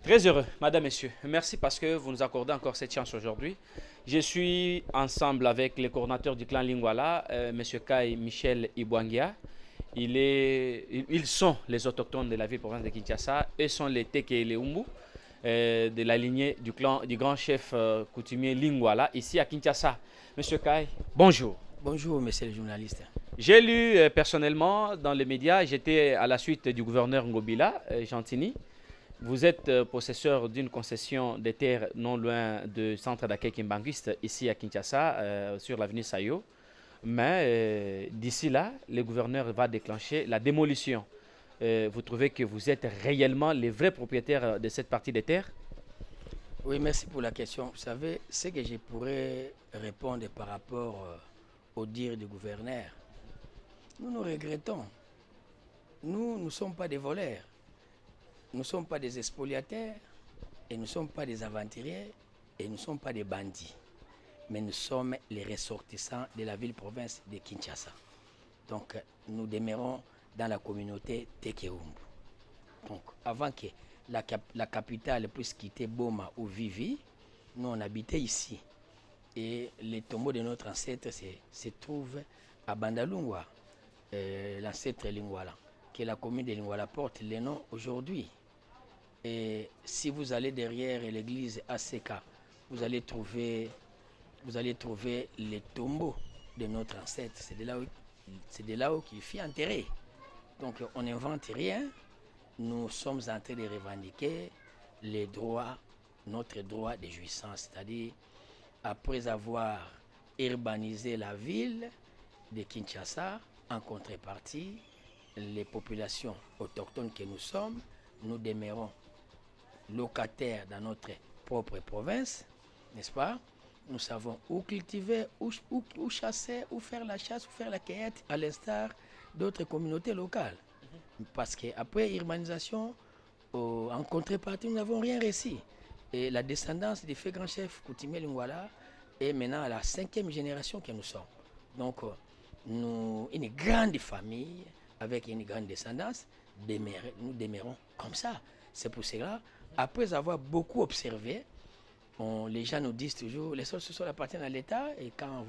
Très heureux, madame, messieurs. Merci parce que vous nous accordez encore cette chance aujourd'hui. Je suis ensemble avec les coordinateurs du clan Lingwala, monsieur Kai Michel Ibwangia. Ils sont les autochtones de la ville-province de Kinshasa. Eux sont les Teke et les Umbu de la lignée du clan du grand chef coutumier Lingwala, ici à Kinshasa. Monsieur Kai, bonjour. Bonjour, monsieur le journaliste. J'ai lu personnellement dans les médias, j'étais à la suite du gouverneur Ngobila, Gentini. Vous êtes possesseur d'une concession de terres non loin du centre d'accueil Kimbanguiste, ici à Kinshasa, sur l'avenue Sayo. Mais d'ici là, le gouverneur va déclencher la démolition. Vous trouvez que vous êtes réellement les vrais propriétaires de cette partie des terres? Oui, merci pour la question. Vous savez, ce que je pourrais répondre par rapport au dire du gouverneur, nous regrettons. Nous ne sommes pas des voleurs, nous ne sommes pas des expoliateurs, et nous ne sommes pas des aventuriers, et nous ne sommes pas des bandits. Mais nous sommes les ressortissants de la ville-province de Kinshasa. Donc, nous demeurons dans la communauté Tekeumbu. Donc, avant que la capitale puisse quitter Boma ou Vivi, nous on habitait ici. Et les tombeaux de notre ancêtre se trouvent à Bandalungwa, l'ancêtre Lingwala, que la commune de Lingwala porte le nom aujourd'hui. Et si vous allez derrière l'église ACK, vous allez trouver les tombeaux de notre ancêtre. C'est de là où il fut enterré. Donc on n'invente rien. Nous sommes en train de revendiquer les droits, notre droit de jouissance. C'est-à-dire, après avoir urbanisé la ville de Kinshasa, en contrepartie, les populations autochtones que nous sommes, nous demeurons locataires dans notre propre province, n'est-ce pas? Nous savons où cultiver, où chasser, où faire la chasse, où faire la cueillette, à l'instar d'autres communautés locales. Parce qu'après urbanisation, en contrepartie, nous n'avons rien reçu. Et la descendance du fait grand chef coutumier Lingwala est maintenant à la 5e génération que nous sommes. Donc, nous, une grande famille avec une grande descendance, nous demeurons comme ça. C'est pour cela, après avoir beaucoup observé, les gens nous disent toujours, les sols sous-sols appartiennent à l'État, et quand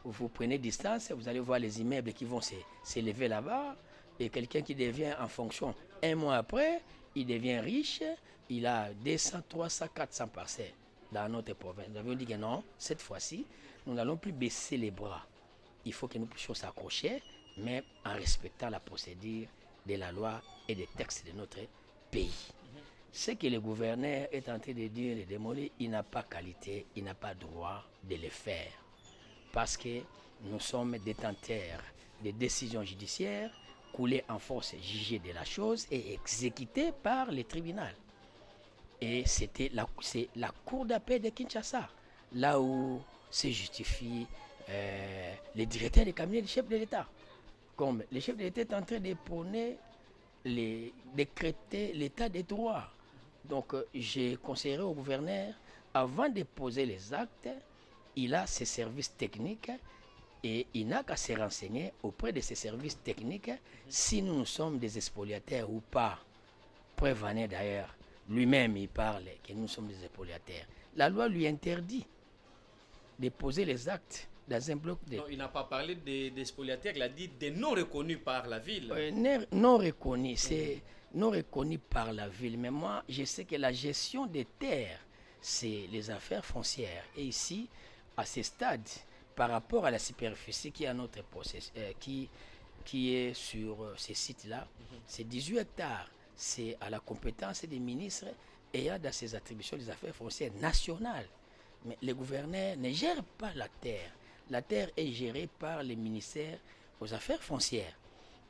vous prenez distance, vous allez voir les immeubles qui vont s'élever là-bas, et quelqu'un qui devient en fonction, un mois après, il devient riche, il a 200, 300, 400 parcelles dans notre province. Nous avons dit que non, cette fois-ci, nous n'allons plus baisser les bras. Il faut que nous puissions s'accrocher, mais en respectant la procédure de la loi et des textes de notre pays. Ce que le gouverneur est en train de dire, de démolir, il n'a pas qualité, il n'a pas droit de le faire. Parce que nous sommes détenteurs des décisions judiciaires, coulées en force jugées de la chose et exécutées par le tribunal. Et c'est la cour d'appel de Kinshasa, là où se justifie les directeurs des cabinets du chef de l'État. Comme le chef de l'État est en train de prôner, décréter l'état des droits. Donc, j'ai conseillé au gouverneur, avant de poser les actes, il a ses services techniques et il n'a qu'à se renseigner auprès de ces services techniques si nous sommes des expoliateurs ou pas. Preuve en est d'ailleurs, lui-même il parle que nous sommes des expoliateurs. La loi lui interdit de poser les actes dans un bloc de... Non, il n'a pas parlé des spoliataires, il a dit des non reconnus par la ville. Non reconnus, c'est non reconnu par la ville. Mais moi, je sais que la gestion des terres, c'est les affaires foncières. Et ici, à ce stade, par rapport à la superficie qui est à notre possession, qui est sur ces sites-là, c'est 18 hectares. C'est à la compétence des ministres et il y a dans ses attributions des affaires foncières nationales. Mais le gouverneur ne gère pas la terre. La terre est gérée par les ministères aux affaires foncières.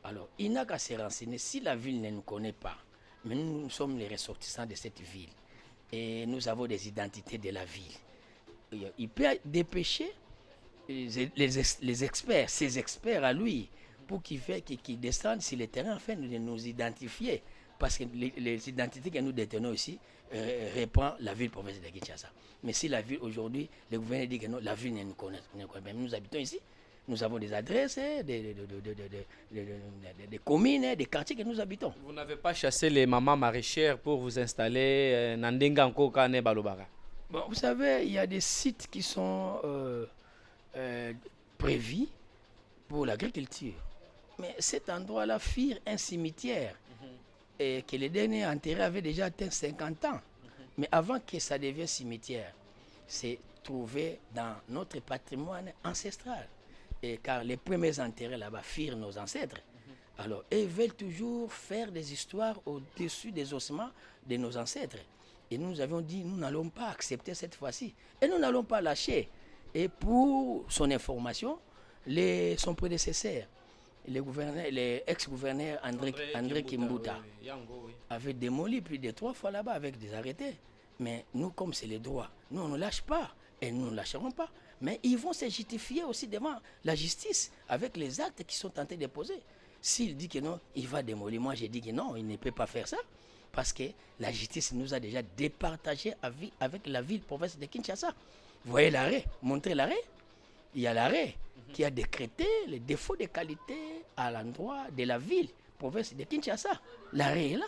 Alors, il n'a qu'à se renseigner si la ville ne nous connaît pas. Mais nous sommes les ressortissants de cette ville. Et nous avons des identités de la ville. Il peut dépêcher les experts, ses experts à lui, pour qu'ils descendent sur le terrain afin de nous identifier. Parce que les identités que nous détenons ici reprend la ville province de Kinshasa. Mais si la ville aujourd'hui, le gouvernement dit que non, la ville ne nous connaît pas. Nous habitons ici. Nous avons des adresses, des communes, des quartiers que nous habitons. Vous n'avez pas chassé les mamans maraîchères pour vous installer Nandenga Nkoka ne Balobara? Bon, vous savez, il y a des sites qui sont prévus pour l'agriculture. Mais cet endroit-là fut un cimetière et que les derniers enterrés avaient déjà atteint 50 ans. Mais avant que ça devienne cimetière, c'est trouvé dans notre patrimoine ancestral. Et car les premiers enterrés là-bas furent nos ancêtres. Alors, ils veulent toujours faire des histoires au-dessus des ossements de nos ancêtres. Et nous avions dit, nous n'allons pas accepter cette fois-ci. Et nous n'allons pas lâcher. Et pour son information, son prédécesseur, les ex-gouverneurs André Kimbuta, avait démoli plus de 3 fois là-bas avec des arrêtés. Mais nous, comme c'est les droits, nous on ne lâche pas. Et nous ne lâcherons pas. Mais ils vont se justifier aussi devant la justice avec les actes qui sont tentés de poser. S'il dit que non, il va démolir. Moi, j'ai dit que non, il ne peut pas faire ça. Parce que la justice nous a déjà départagé avec la ville province de Kinshasa. Vous voyez l'arrêt, montrez l'arrêt. Il y a l'arrêt qui a décrété les défauts de qualité à l'endroit de la ville province de Kinshasa. L'arrêt est là.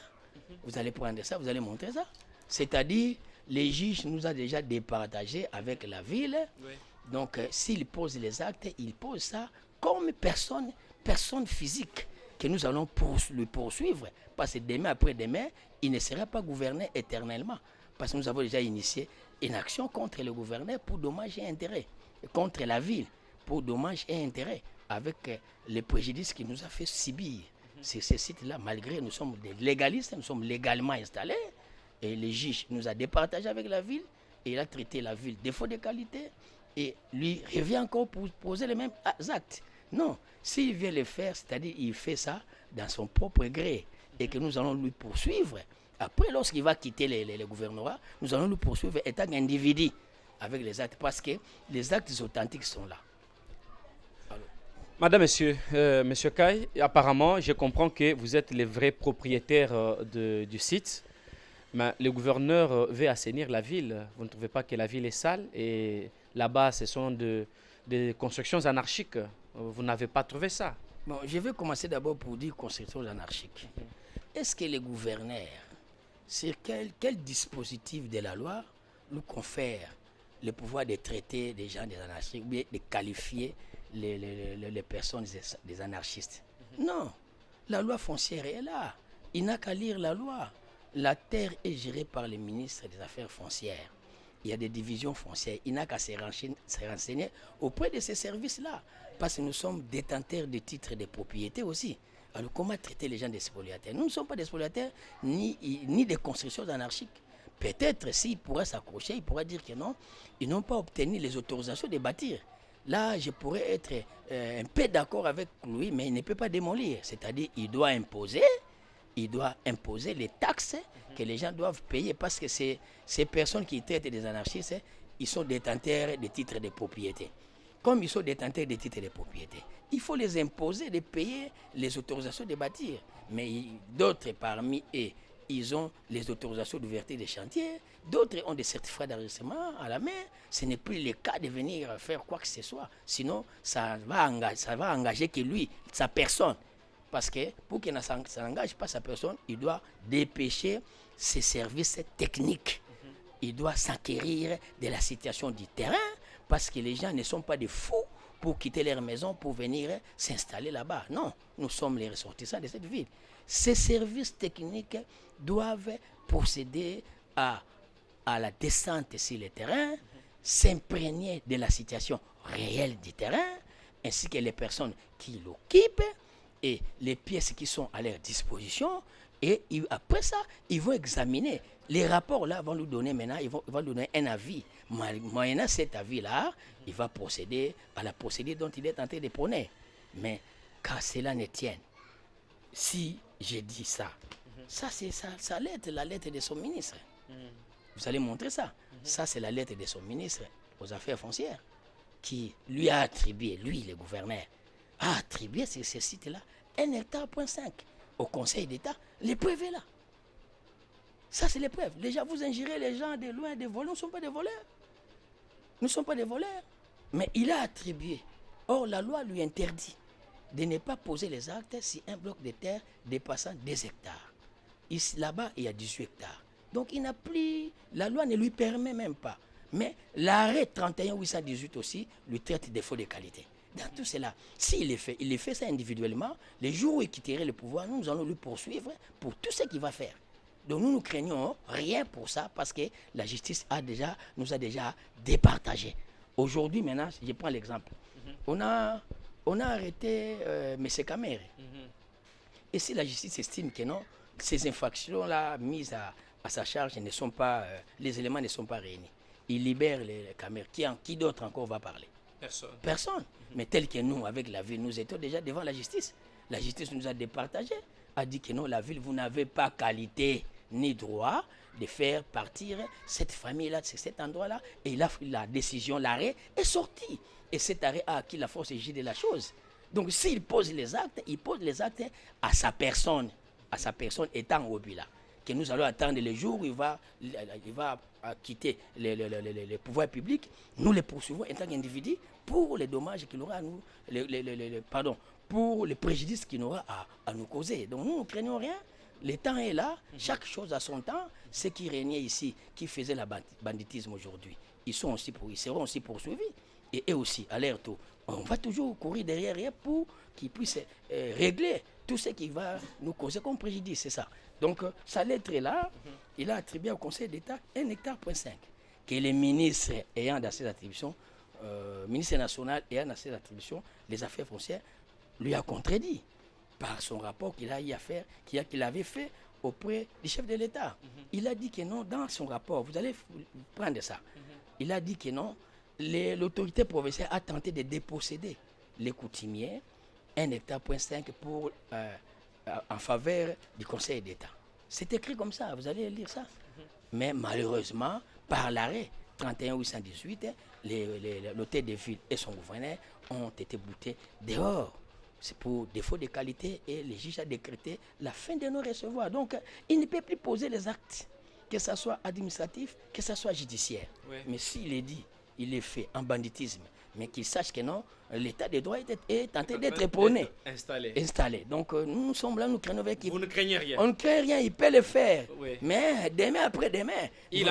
Vous allez prendre ça, vous allez montrer ça. C'est-à-dire, les juges nous ont déjà départagé avec la ville. Oui. Donc, s'il pose les actes, il pose ça comme personne physique que nous allons le poursuivre. Parce que demain après demain, il ne sera pas gouverné éternellement. Parce que nous avons déjà initié une action contre le gouverneur pour dommages et intérêts. Contre la ville pour dommages et intérêts. Avec les préjudices qu'il nous a fait subir. C'est ces sites-là, malgré nous sommes des légalistes, nous sommes légalement installés. Et le juge nous a départagé avec la ville. Et il a traité la ville défaut de qualité. Et lui revient encore pour poser les mêmes actes. Non, s'il vient le faire, c'est-à-dire il fait ça dans son propre gré et que nous allons lui poursuivre. Après, lorsqu'il va quitter les gouvernements, nous allons lui poursuivre étant individu avec les actes parce que les actes authentiques sont là. Alors. Madame, monsieur Kai, apparemment, je comprends que vous êtes les vrais propriétaires du site. Mais le gouverneur veut assainir la ville. Vous ne trouvez pas que la ville est sale? Et là-bas, ce sont des constructions anarchiques. Vous n'avez pas trouvé ça? Bon, je vais commencer d'abord pour dire constructions anarchiques. Est-ce que les gouverneurs, sur quel dispositif de la loi nous confère le pouvoir de traiter des gens des anarchistes ou bien de qualifier les personnes des anarchistes? Non, la loi foncière est là. Il n'a qu'à lire la loi. La terre est gérée par le ministre des Affaires foncières. Il y a des divisions foncières. Il n'a qu'à se renseigner auprès de ces services-là. Parce que nous sommes détenteurs de titres de propriété aussi. Alors comment traiter les gens des spoliataires? Nous ne sommes pas des spoliataires ni des constructions anarchiques. Peut-être s'il pourrait s'accrocher, il pourrait dire que non, ils n'ont pas obtenu les autorisations de bâtir. Là, je pourrais être un peu d'accord avec lui, mais il ne peut pas démolir. C'est-à-dire qu'il doit imposer les taxes que les gens doivent payer parce que ces personnes qui traitent des anarchistes, ils sont détenteurs des titres de propriété. Comme ils sont détenteurs des titres de propriété, il faut les imposer de payer les autorisations de bâtir. Mais d'autres parmi eux, ils ont les autorisations d'ouverture des chantiers, d'autres ont des certificats d'enregistrement à la main. Ce n'est plus le cas de venir faire quoi que ce soit. Sinon, ça va engager que lui, sa personne. Parce que pour qu'il ne s'engage pas sa personne, il doit dépêcher ses services techniques. Il doit s'acquérir de la situation du terrain parce que les gens ne sont pas des fous pour quitter leur maison pour venir s'installer là-bas. Non, nous sommes les ressortissants de cette ville. Ces services techniques doivent procéder à la descente sur le terrain, s'imprégner de la situation réelle du terrain, ainsi que les personnes qui l'occupent, et les pièces qui sont à leur disposition. Et après ça, ils vont examiner. Les rapports là vont nous donner maintenant, ils vont nous donner un avis. Moyennant cet avis-là, il va procéder à la procédure dont il est en train de prôner. Mais qu'à cela ne tienne, si j'ai dit ça, ça c'est sa lettre, la lettre de son ministre. Vous allez montrer ça. Ça c'est la lettre de son ministre aux affaires foncières qui lui a attribué, lui le gouverneur, a attribué ces sites-là 1,5 hectare au Conseil d'État. L'épreuve est là. Ça, c'est l'épreuve. Déjà, vous ingérez les gens de loin, des voleurs. Nous ne sommes pas des voleurs. Nous ne sommes pas des voleurs. Mais il a attribué Or, la loi lui interdit de ne pas poser les actes si un bloc de terre dépassant 2 hectares. Ici, là-bas, il y a 18 hectares. Donc, il n'a plus... La loi ne lui permet même pas. Mais l'arrêt 31-818 aussi lui traite des faux de qualité. Dans tout cela, s'il il fait ça individuellement, les jours où il quitterait le pouvoir, nous allons le poursuivre pour tout ce qu'il va faire. Donc nous craignons rien pour ça parce que la justice nous a déjà départagés. Aujourd'hui, maintenant, je prends l'exemple. On a arrêté M. Kamere. Et si la justice estime que non, ces infractions-là mises à sa charge ne sont pas, les éléments ne sont pas réunis, il libère les Kamere. Qui d'autre encore va parler? Personne. Mais tel que nous, avec la ville, nous étions déjà devant la justice. La justice nous a départagés, a dit que non, la ville, vous n'avez pas qualité ni droit de faire partir cette famille-là, cet endroit-là. Et la décision, l'arrêt est sorti. Et cet arrêt a acquis la force de la chose. Donc s'il pose les actes, il pose les actes à sa personne étant au Bila. Que nous allons attendre le jour où il va quitter les pouvoirs publics. Nous les poursuivons en tant qu'individu pour les dommages qu'il aura à nous, pour les préjudices qu'il aura à nous causer. Donc nous ne craignons rien. Le temps est là, chaque chose a son temps. Ceux qui régnaient ici, qui faisaient le banditisme aujourd'hui, ils seront aussi poursuivis. Et eux aussi, à leur tour, on va toujours courir derrière eux pour qu'ils puissent régler tout ce qui va nous causer comme préjudice, c'est ça. Donc, sa lettre est là, il a attribué au Conseil d'État 1,5 hectare, que les ministres ayant dans ses attributions, ministre national ayant dans ses attributions, les affaires foncières, lui a contredit par son rapport qu'il avait fait auprès du chef de l'État. Il a dit que non, dans son rapport, vous allez prendre ça, il a dit que non, l'autorité provinciale a tenté de déposséder les coutumiers 1,5 hectare pour, en faveur du Conseil d'État. C'est écrit comme ça, vous allez lire ça. Mais malheureusement, par l'arrêt 31-818, l'hôtel de ville et son gouverneur ont été boutés dehors. C'est pour défaut de qualité et le juge a décrété la fin de nos recevoirs. Donc, il ne peut plus poser les actes, que ce soit administratif, que ce soit judiciaire. Oui. Mais s'il est dit, il est fait en banditisme, mais qu'il sache que non, l'état de droit est tenté d'être prôné. Installé. Donc nous sommes là, nous craignons qu'il... Vous ne craignez rien? On ne craint rien, il peut le faire. Oui. Mais demain après demain, il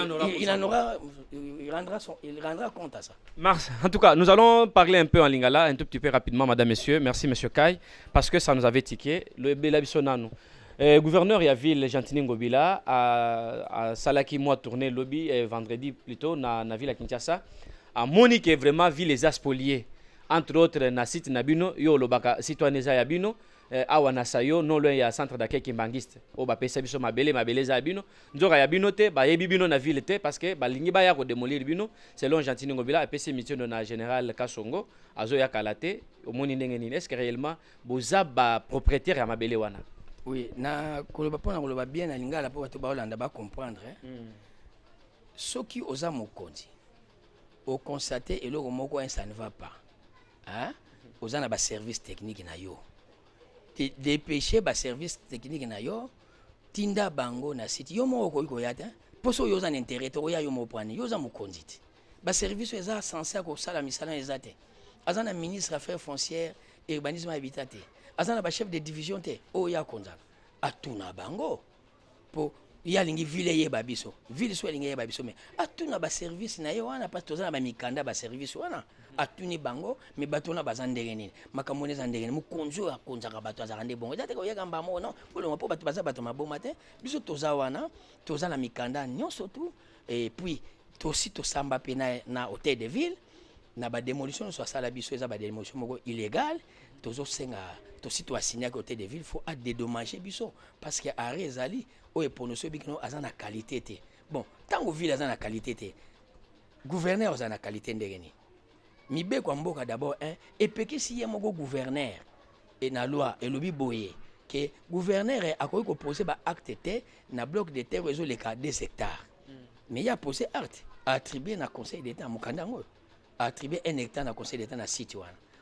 rendra compte à ça. Mars, en tout cas, nous allons parler un peu en lingala, un tout petit peu rapidement, madame, messieurs. Merci, monsieur Kai, parce que ça nous avait tiqué. Le Belabisonano. Gouverneur ya ville Gentini Ngobila a salaki moi tourné lobby vendredi plutôt na ville à Kinshasa. A Monique vraiment vu les aspoliés entre autres na site nabino yo lobaka citoyeneza ya bino awa na sayo non loin ya centre d'accueil kimbangiste o ba pesa biso mabele za bino nzoka ya bino te ba yebi bino na ville te parce que ba lingi ba ya ko démolir bino selon Gentini Ngobila et PC mission na général Kasongo azo ya kalate o moni ndenge nini est-ce que réellement boza ba propriétaire ya mabele wana? Oui, na koloba pona koloba bien na lingala po bato ba Holanda ba comprendre soki oza mokonzi au constater et le moko ça ne va pas. Hein? Aux ana ba service technique na yo. Dépêcher ba service technique na yo tinda bango na site yo moko ko yata. Poso yo za intérêt to ya yo mo point yo za mokonzi. Ba service eza censé ko sala misala ezate. Azana ministre affaires foncières et urbanisme habitat. Azana ba chef de division te o ya konza. Atuna bango po ya lingi ville ye babiso ville so lingi ye babiso mais atuna ba service na yo wana parce que tozana ba mikanda ba service wana atuni bango mais batona bazandenge nini makamone zandenge mu konzo ya konza ka bato azakande bongo date ko yeka mbamo non bolongo po bato baza bato maboma te biso toza wana tozana mikanda nyonso tout et puis tosi tosamba pe na hôtel de ville na ba démolition so sala biso eza ba démolition moko illégal tozo senga tosi to assigner côté de ville faut à dédommager biso parce que arrêt ezali o pour nous bikino azana qualité te bon tango ville azana qualité te gouverneur azana qualité ndengeni mibe kwa mboka d'abord et peki si ye moko gouverneur et na loi et lobi boye que gouverneur akoki ko poser ba acte te na bloc de terre réseau les 2 hectares mais il a posé acte attribué na conseil d'état mokandango attribué 1 hectare na conseil d'état na site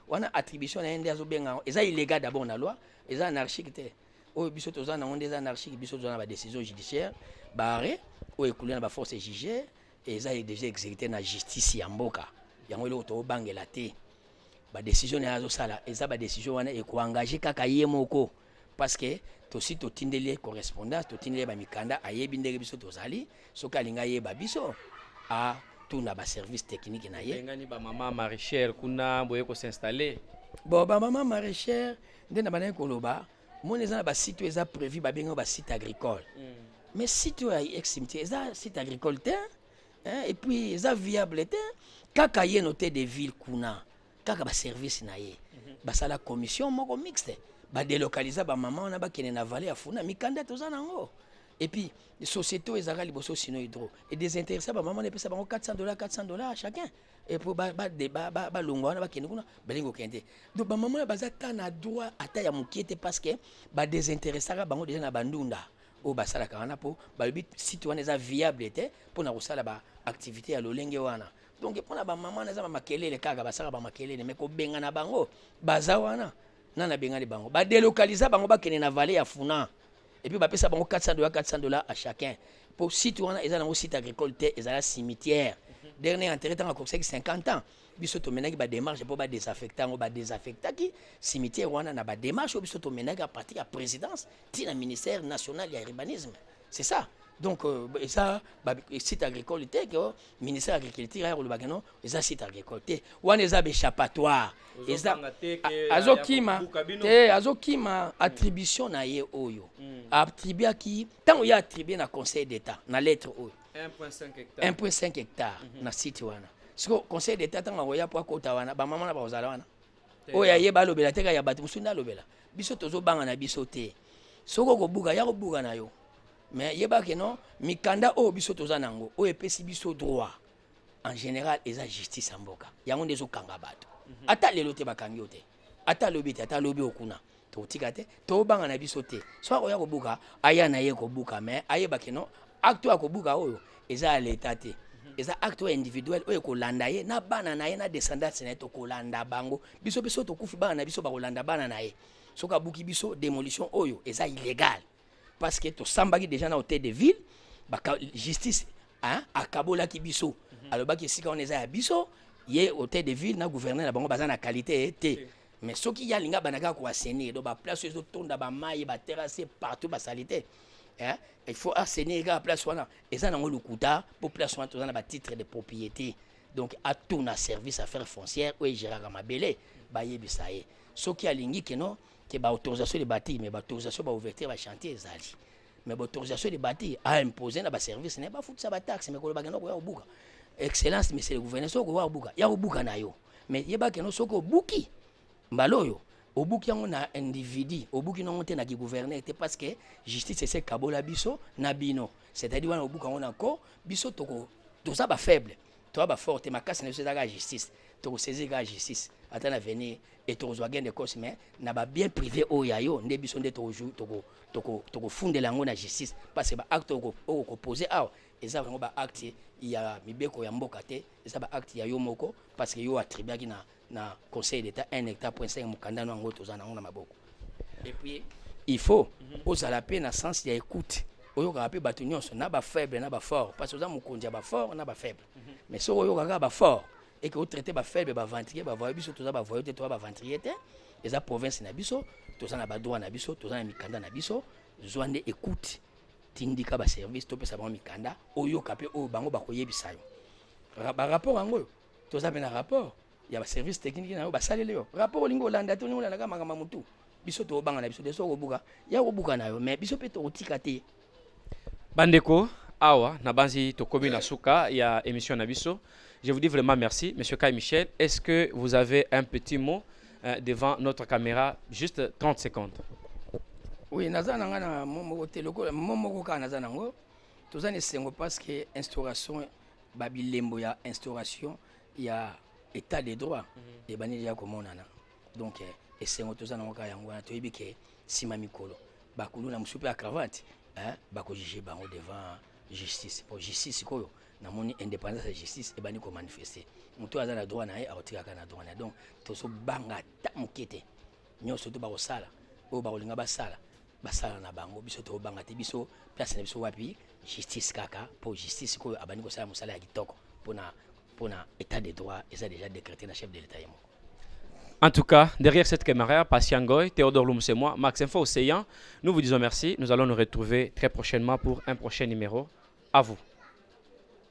wana attribution na ende azobenga eza illégal d'abord na loi eza anarchique te o biso toza na onde eza anarchique biso toza na ba décision judiciaire ba arrêt o écoulé na ba force jugée et eza déjà exécuté na justice ya mboka yango ile to bangela te ba décision na zo sala eza ba décision wana e ko engager kaka ye moko parce que tosi totindeli correspondance totindeli ba mikanda ayebi ndenge biso tozali soki alinga yeba biso a tuna ba service technique na ye ngani ba mama maraîchère kuna boye ko s'installer bon ba mama maraîchère ndena bana koloba mon eza na ba site eza prévu ba benga ba site agricole mais site ya ex-cimetière eza site agricole te hein, et puis eza viable te kaka ye noté de ville kuna kaka ba service na ye basala commission moko mixte ba délocaliser ba maman na ba kene na vallée ya funa mikanda toza nango et puis les sociétés ezaka liboso sino hydro et désintéressé ba maman ne pesa bango $400 chacun et pour ba longwa na ba kene kuna balingo kente donc ba maman baza ta na droit ata ya mukiete parce que ba désintéressé bango déjà na bandunda o basala kana po ba bit site wana eza viable te pour na kosala ba activité ya lolenge wana donc pour na ba maman na za ba makelele kaka basala ba makelele mais ko benga na bango baza wana nana benga ni bango ba délocaliser bango ba kene na vallée ya funa et puis ba pesa bango $400 à chacun pour site wana eza na site agricole te eza cimetière dernier enterré tant à 50 ans biso to menaki ba démarche pour ba désaffecter ngo ba désaffecter ki cimetière wana na ba démarche biso to menaki à partir ya présidence tina ministère national ya urbanisme c'est ça donc ça site agricole te que ministère agriculture ya kolobaka non eza site agricole te wana eza échappatoire eza azokima attribution na ye oyo attribuer ki tant ya attribuer na conseil d'état na lettre oyo 1.5 hectares na site wana siko conseil d'état tant ngoya po akota wana ba mama na ba ozala wana oyo ye ba lobela te ka ya batu musunda lobela biso tozo banga na biso te soko ko buka ya ko buka na yo mais yeba que non mikanda o biso toza nango o epesi biso droit en général eza justice en mboka yango ndezo kanga bato ata lelo te bakangi yo te ata lobi te ata lobi okuna to tika te to banga na biso te so ko ya ko buka aya na ye ko buka mais ayeba que non acte ya ko buka oyo eza à l'état te eza acte individuel oyo ko landa ye na bana na ye na descendance na to ko landa bango biso biso to kufi bana na biso ba ko landa bana na ye so ka buki biso démolition oyo eza illégal parce que to sambaki déjà na hôtel de ville ba justice hein akabola ki biso alobaki sika on eza ya biso ye hôtel de ville na gouverneur na bango baza na qualité te mais soki ya linga banaka ko assainir do ba place zo tonda ba mayi ba terrasser partout ba salité hein il faut assainir ga place wana eza nango lukuta pour place wana tozana ba titre de propriété donc a tout na service affaires foncières ou gérera mabele ba yebisa ye soki alingi que non que ba autorisation de bâtir mais ba autorisation ba ouverture ba chantier ezali mais ba autorisation de bâtir a imposer na ba service ne ba futsa ba taxe mais ko ba keno ko ya obuka excellence monsieur le gouverneur soko wa obuka ya obuka na yo mais yeba keno soko buki mbaloyo obuki yango na individu obuki non te na ki gouverneur te parce que justice c'est kabola biso na bino c'est-à-dire wana obuka ngo encore biso toko toza ba faible to ba forte makasi na biso za justice toko saisir ga justice ata na venir et tozwa gain de cause mais na ba bien privé o yayo nde biso nde toko fundela ngo na justice parce que ba acte ko poser awa eza vraiment ba acte ya mibeko ya mboka te eza ba acte ya yo moko parce que yo attribuaki na conseil d'état 1 hectare point 5 mukanda no ngo tozana ngo na maboko et puis il faut ozala pe na sens ya écoute oyo ka pe batu nyonso na ba faible na ba fort parce que oza mukonzi ya ba fort na ba faible mais so oyo ka ba fort et que vous traitez ba faible ba ventrier ba voyer biso toza ba voyer te to ba ventrier te eza province na biso toza na ba droit na biso toza na mikanda na biso zwande écoute tindika ba service to pesa ba mikanda oyo ka pe o bango ba koyebisa yo ba rapport ngo toza pe na rapport ya ba service technique na yo ba salele yo rapport olingo landa to ni olanda ka makama mutu biso to banga na biso de so ko buka ya ko buka na yo mais biso pe to otika te bandeko awa na banzi tokomi na suka ya émission na biso. Je vous dis vraiment merci, Monsieur Kai Michel. Est-ce que vous avez un petit mot devant notre caméra, juste 30 secondes? Oui, nazana ngana momo teloko momo ka nazana ngo tozane sengo parce que instauration babilembo ya instauration ya état de droit et bani ya komonana. Donc esengo tozana ngoka yango na toyebi ke sima mikolo bakulu na musupe ya cravate hein bako juger bango devant justice pour justice koyo na moni indépendance de justice et bani ko manifester muto aza na droit na ye aotika kana droit na donc to so banga ta mukete nyoso to ba ko sala o ba kolinga ba sala na bango biso to banga te biso place na biso wapi justice kaka pour justice koyo abani ko sala musala ya kitoko pona état de droit et ça déjà décrété na chef de l'état yemo. En tout cas, derrière cette caméra, Patient Goy, Théodore Loum, c'est moi, Max Info Océan. Nous vous disons merci. Nous allons nous retrouver très prochainement pour un prochain numéro. À vous.